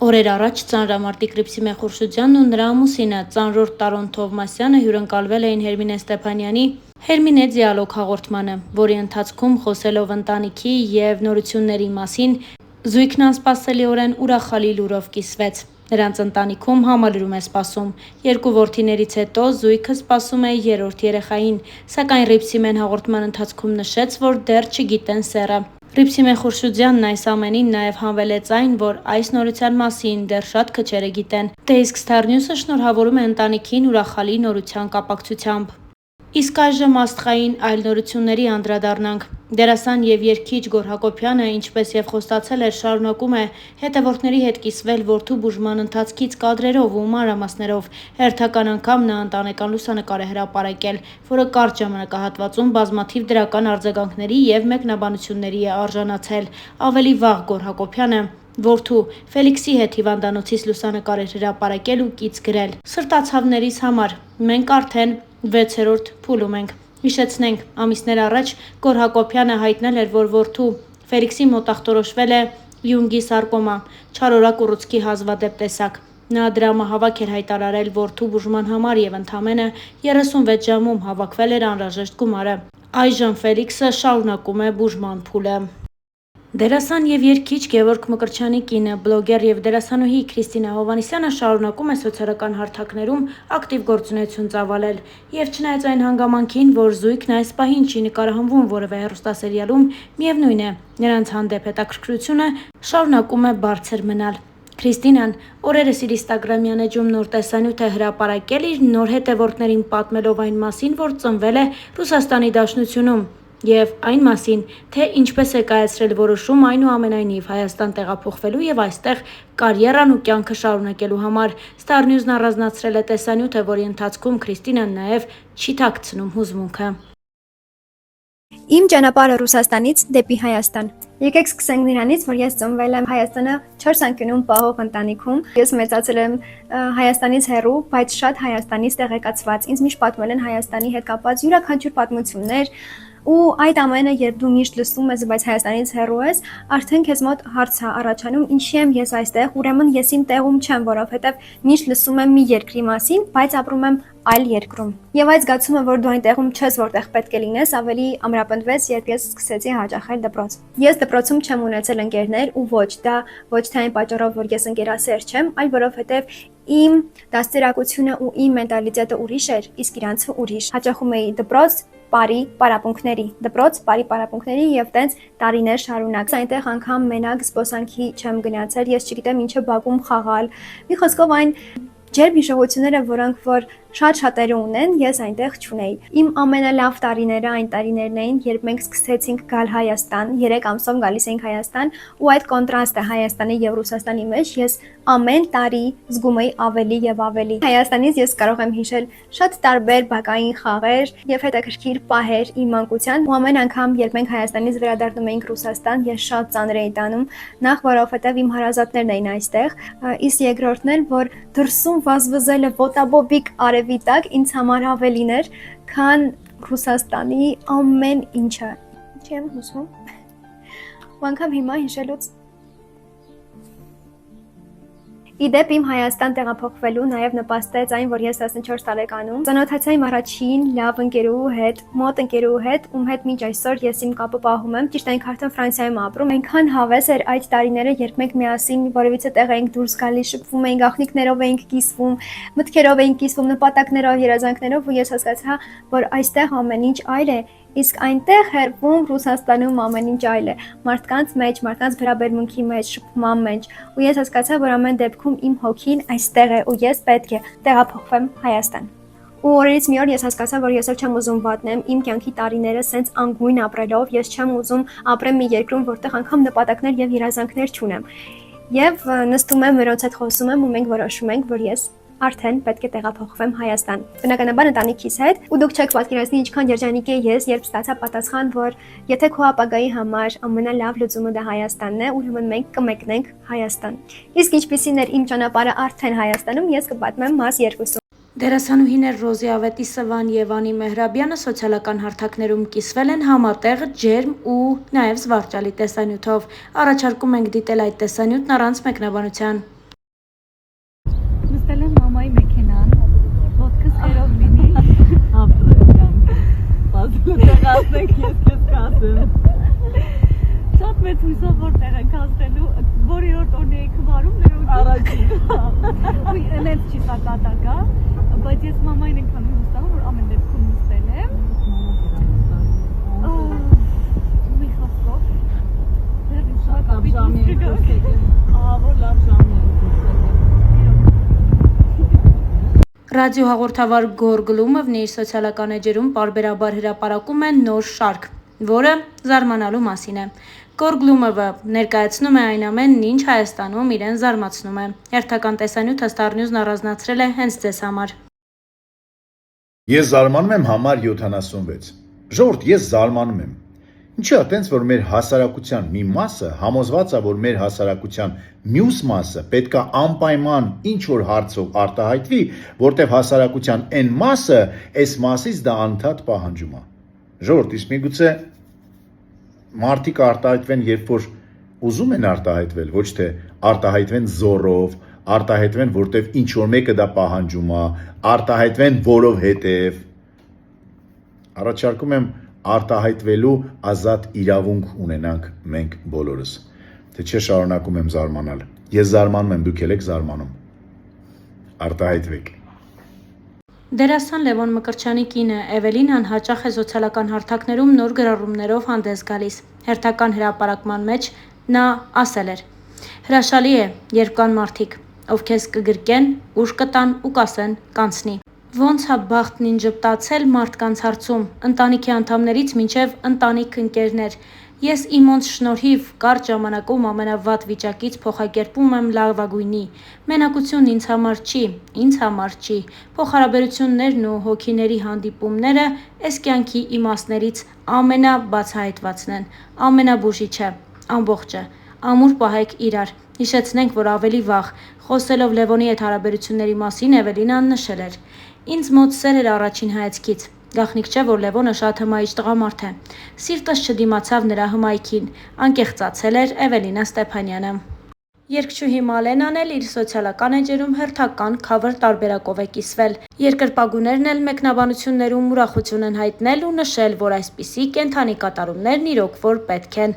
Օրեր առաջ ծանրամարտիկ Հռիփսիմե Խուրշուդյանն ու նրա ամուսինը ծանրորդ Տարոն Թովմասյանը հյուրընկալվել էին Հերմինե Ստեփանյանի «Հերմինե Դիալոգ» հաղորդմանը, որի ընթացքում խոսելով ընտանիքի և նորությունների մասին, զույգն անսպասելիորեն ուրախալի լուրով կիսվեց. Նրանց ընտանիքում համալրում է սպասում։ 2 որդիներից հետո զույգը սպասում է 3-րդ երեխային, սակայն Հռիփսիմեն հաղորդման ընթացքում նշեց, որ դեռ չգիտեն սեռը։ Հռիփսիմե Խուրշուդյանն այս ամենին նաև հանվելեց այն, որ այս նորության մասին դեռ շատ քչերը գիտեն։ Դե իսկ Star News-ը շնորհավորում է ընտանիքին ուրախալի նորության կապակցությամբ։ Իսկ այժմ աստղային այլ նորությունների անդրադառնանք։ Դերասան և երգիչ Գոռ Հակոբյանը, ինչպես և խոստացել էր, շարունակում է հետևորդների հետ կիսվել որդու բուժման ընթացքից կադրերով ու մանրամասներով։ Հերթական անգամ նա ընտանեկան լուսանկար է հրապարակել, որը կարճ ժամանակահատվածում բազմաթիվ դրական արձագանքների և մեկնաբանությունների է արժանացել։ Ավելի վաղ Գոռ Հակոբյանը որդու Ֆելիքսի հետ հիվանդանոցից լուսանկար էր հրապարակել ու կից գրել. «Սրտացավներիս համար մենք արդեն 6-րդ փուլում ենք»։ Հիշեցնենք, ամիսներ առաջ Գոռ Հակոբյանը հայտնել էր, որ որդու Ֆելիքսի մոտ ախտորոշվել է Յունգի սարկոմա, չարորակ ուռուցքի հազվադեպ տեսակ։ Նա դրամահավաք էր հայտարարել որդու բուժման համար և ընդամենը 36 ժամում հավաքվել էր անհրաժեշտ գումարը։ Այժմ Ֆելիքսը շարունակում է բուժման փուլը։ Դերասան և երգիչ Գևորգ Մկրտչյանի կինը, բլոգեր և դերասանուհի Քրիստինա Հովհաննիսյանը շարունակում է սոցիալական հարթակներում ակտիվ գործունեություն ծավալել։ Եվ չնայած այն հանգամանքին, որ զույգն այս պահին չի նկարահանվում որևէ հեռուստասերիալում, միևնույն է, նրանց հանդեպ հետաքրքրությունը շարունակում է բարձր մնալ։ Քրիստինան օրերս իր ինստագրամյան էջում նոր տեսանյութ է հրապարակել իր նոր հետևորդներին պատմելով այն մասին, որ ծնվել է Ռուսաստանի Դաշնությունում, և այն մասին, թե ինչպես է կայացրել որոշում այնուամենայնիվ Հայաստան տեղափոխվելու և այստեղ կարիերան ու կյանքը շարունակելու համար։ Star News-ն առանձնացրել է տեսանյութը, որի ընթացքում Քրիստինան նաև չի թաքցնում հուզմունքը։ Իմ ճանապարհը Ռուսաստանից դեպի Հայաստան։ Եկեք սկսենք նրանից, որ ես ծնվել եմ Հայաստանը 4 անկյունում պահող ընտանիքում։ Ես մեծացել եմ Հայաստանից հեռու, բայց շատ Հայաստանից տեղեկացված։ Ինձ միշտ պատմել են Հայաստանի հետ կապված յուրաքանչյուր պատմություններ, ու այդ ամենը, երբ դու միշտ լսում ես, բայց Հայաստանից հեռու ես, արդեն քեզ մոտ հարց է առաջանում, ինչի եմ ես այստեղ, ուրեմն ես իմ տեղում չեմ, որովհետև միշտ լսում եմ մի երկրի մասին, բայց ապրում եմ այլ երկրում։ Եվ այդ զգացումը, որ դու այնտեղում չես, որտեղ պետք է լինես, ավելի ամրապնդվեց, երբ ես սկսեցի հաճախել դպրոց։ Ես դպրոցում չեմ ունեցել ընկերներ, ու ոչ թե այն պատճառով, որ ես ընկերասեր չեմ, այլ որովհետև իմ դաստիարակությունը ու իմ մենտալիտետը ուրիշ էր, իսկ իրանցը ուրիշ։ Հաճախում էի դպրոց բարի պարապմունքների եւ տենց տարիներ շարունակ։ Այնտեղ անգամ մենակ զբոսանքի չեմ գնացել, ես չգիտեմ ինչ է Բաքվում խաղալ։ Մի խոսքով այն ջերմ հիշողությունները, որոնք որ շատ-շատերը ունեն, ես այնտեղ չունեի։ Իմ ամենալավ տարիները այն տարիներն էին, երբ մենք սկսեցինք գալ Հայաստան, 3 ամսով գալիս էինք Հայաստան, ու այդ կոնտրաստը Հայաստանի եւ Ռուսաստանի մեջ ես ամեն տարի զգում էի ավելի եւ ավելի։ Հայաստանից ես կարող եմ հիշել շատ տարբեր բակային խաղեր եւ հետաքրքիր պահեր իմ մանկության, ու ամեն անգամ, երբ մենք Հայաստանից վերադառնում էինք Ռուսաստան, ես շատ ծանր էի տանում, նախ որովհետեւ իմ հարազատներն էին այստեղ, իսկ երկրորդն էլ, որ դրսում վազվզելը ոտաբոբիկ արևի տակ ինձ համար ավելին էր, քան Ռուսաստանի ամեն ինչը։ Ինչի եմ հուսում։ Ու անգամ հիմա հիշելուց Իդեպ իմ Հայաստան տեղափոխվելու նաև նպաստեց այն, որ ես 14 տարեկանում ծանոթացա իմ առաջին լավ ընկերուհու հետ, մոտ ընկերուհու հետ, ում հետ մինչ այսօր ես իմ կապը պահում եմ։ Ճիշտ այնքան արդեն Ֆրանսիայում ապրում։ Այնքան հավես էր այդ տարիները, երբ մենք միասին որևիցե տեղ էինք դուրս գալիս, շփվում էինք, աղջիկներով էինք կիսվում, մտքերով էինք կիսվում, նպատակներով, երազանքներով, ու ես հասկացա, որ այստեղ ամեն ինչ այլ է, իսկ այնտեղ հեռվում Ռուսաստանում ամեն ինչ այլ է։ Մարդկանց մեջ, մարդկանց վերաբերմունքի մեջ, շփման մեջ, ու ես հասկացա, որ ամեն դեպքում իմ հոգին այստեղ է ու ես պետք է տեղափոխվեմ Հայաստան։ Ու օրերից մի օր ես հասկացա, որ ես չեմ ուզում վատնեմ իմ կյանքի տարիները սենց անգույն ապրելով, ես չեմ ուզում ապրեմ մի երկրում, որտեղ անգամ նպատակներ եւ երազանքներ չունեմ։ Եվ նստում եմ, մերոնց հետ խոսում եմ ու մենք որոշում ենք, որ ես արդեն պետք է տեղափոխվեմ Հայաստան։ Բնականաբար ընտանիքիս հետ, ու դուք չեք պատկերացնի ինչքան երջանիկ է ես, երբ ստացա պատասխան, որ եթե քո ապագայի համար ամենալավ լուծումը դա Հայաստանն է, ուրեմն մենք կմեկնենք Հայաստան։ Իսկ ինչպիսին էր իմ ճանապարհը արդեն Հայաստանում, ես կպատմեմ մաս 2-ում։ Դերասանուհիներ Ռոզի Ավետիսովան և Անի Մեհրաբյանը սոցիալական հարթակներում կիսվել են համատեղ, ջերմ ու նաև զվարճալի տեսանյութով։ Առաջարկում ենք դիտել այդ տեսանյութն առանց մեկնաբանության։ մեծ հույսով որ տեղ ենք հասնելու, որի օր տոնի եք վարում, առաջին։ Ու ինձ չի սա կատակա, բայց ես մամային ենքան հուստահում, որ ամեն դեպքում նստել եմ։ Մի խոսքով, դեռ ինչ կապիտ կգանք։ Որ լավ ժամի ենք Ռադիոհաղորդավար Գոր Գլումովն իր սոցիալական էջերում պարբերաբար հրապարակում է նոր շարք, որը զարմանալու մասին է։ Գոր Գլումովը ներկայացնում է այն ամենն, ինչ Հայաստանում իրեն զարմացնում է։ Հերթական տեսանյութը Star News-ն առանձնացրել է հենց ձեզ համար։ Ես զարմանում եմ համար 76։ Ժողովուրդ, ես զարմանում եմ։ Ինչի՞ է տենց, որ մեր հասարակության մի մասը համոզված է, որ մեր հասարակության մյուս մասը պետք է անպայման ինչ որ հարցով արտահայտվի, որտեղ հասարակության այն մասը այս մասից դա անդադ պահանջում է։ Ժողովուրդ, իսկ միգուցե մարդիկ արտահայտվեն, երբ որ ուզում են արտահայտվել, ոչ թե արտահայտվեն զոռով, արտահայտվեն, որտեղ ինչ որ մեկը դա պահանջում է, արտահայտվեն որովհետև։ Առաջարկում եմ արտահայտվելու ազատ իրավունք ունենանք մենք բոլորս։ Թե չէ շարունակում եմ զարմանալ։ Ես զարմանում եմ, դուք եք զարմանում։ Արտահայտվեք։ Դերասան Լևոն Մկրտչյանի կինը Էվելինան հաճախ է սոցիալական հարթակներում նոր գրառումներով հանդես գալիս։ Հերթական հրապարակման մեջ նա ասել էր. «Հրաշալի է, երբ կան մարդիկ, ով քեզ կգրկեն, ուժ կտան ու կասեն կանցնի։ Ոնց է բախտն ինձ ժպտացել մարդկանց հարցում, ընտանիքի անդամներից մինչև ընտանիք ընկերներ։ Ես իմ ոնց շնորհիվ կարճ ժամանակում ամենավատ վիճակից փոխակերպում եմ լավագույնի։ Մենակությունն ինձ համար չի։ Փոխհարաբերություններն ու հոգիների հանդիպումները այս կյանքի իմաստներից ամենաբացահայտվածն են, ամենաբուժիչը, ամբողջը։ Ամուր պահեք իրար։ Հիշեցնենք, որ ավելի վաղ, խոսելով Լևոնի հետ հարաբերությունների մասին, Էվելինան նշել էր. «Ինձ մոտ սեր էր առաջին հայացքից։ Գաղտնիք չէ, որ Լևոնը շատ հմայիչ տղամարդ է։ Սիրտս չդիմացավ նրա հմայքին», անկեղծացել էր Էվելինա Ստեփանյանը։ Երգչուհի Մալենան էլ իր սոցիալական էջերում հերթական քավըր տարբերակով է կիսվել։ Երկրպագուներն էլ մեկնաբանություններում ուրախություն են հայտնել ու նշել, որ այսպիսի կենդանի կատարումներն իրոք որ պետք են։